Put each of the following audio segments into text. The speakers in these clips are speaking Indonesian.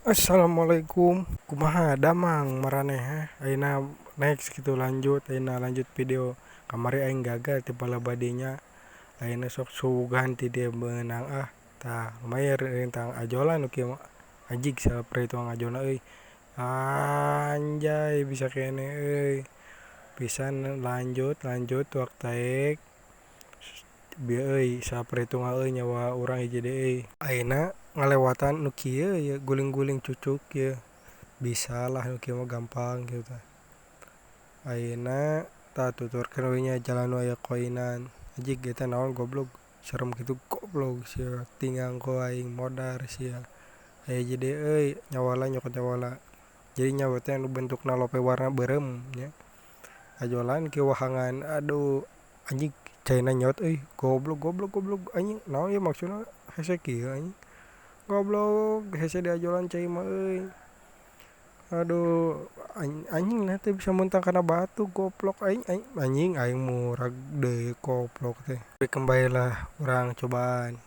Assalamualaikum. Kumaha damang maraneh. Ayeuna next gitu lanjut, ayeuna lanjut video. Kamari aing gagal ti balabadinya. Ayeuna sok sugan ti dia beunang Tah lumayan rintang ajolan nu kieu mah. Ajig saperhitungan ajolna euy. Anjay bisa kene euy. Pisan lanjut lanjut wak taek. Bieu euy saperhitungan euy nyawa urang hiji deui euy. Ayeuna ngalewatan nu kieu ya guling-guling cucuk ya. Bisa lah nu kieu mah gampang gitu tah. Ayeuna tah tuturkeun we nya jalan nu aya koinan. Anjing eta naon goblok. Serem kitu goblok sia tingang ku aing modar sia. Aya hiji deui euy nyawala nyokot nyawala. Jadi nyawa teh nu bentukna lope warna beureum nya. Ajolan kieu wahangan aduh anjing caina nyaut euy goblok goblok goblok anjing naon ieu maksudna hese kieu anjing. Goblok hese di ajolan cai mah euy. Aduh anjing nah teh bisa muntang kana batu goblok aing murag deui goblok teh. Tapi kembali lah urang cobaan.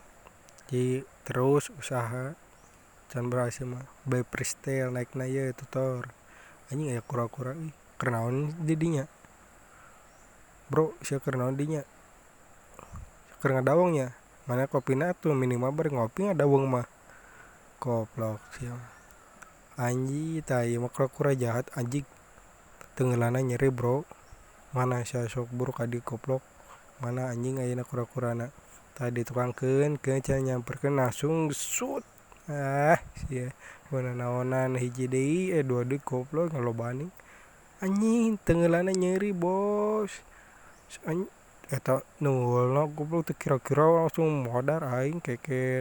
Jadi terus usaha can berhasil mah bae freestyle naikna ieu tutor. Anjing aya kura-kura euy. Keur naon di dinya? Bro, sia keur naon dinya? Keur ngadawong nya. Mana kopina atuh minimal bari ngopi ngadawong mah. Goblok sia. Anjing tah ieu mah kura-kura jahat anjing. Teungeulana nyeri, Bro. Mana sia sok buru ka dieu goblok. Mana anjing ayeuna kura-kurana. Tah ditukangkeun cenah nyamperkeun langsung sut. Sia beuna naonan hiji deui dua deui goblok ngalobana. Anjing teungeulana nyeri, Bos. Eta neulna goblok teu kira-kira langsung modar aing keket.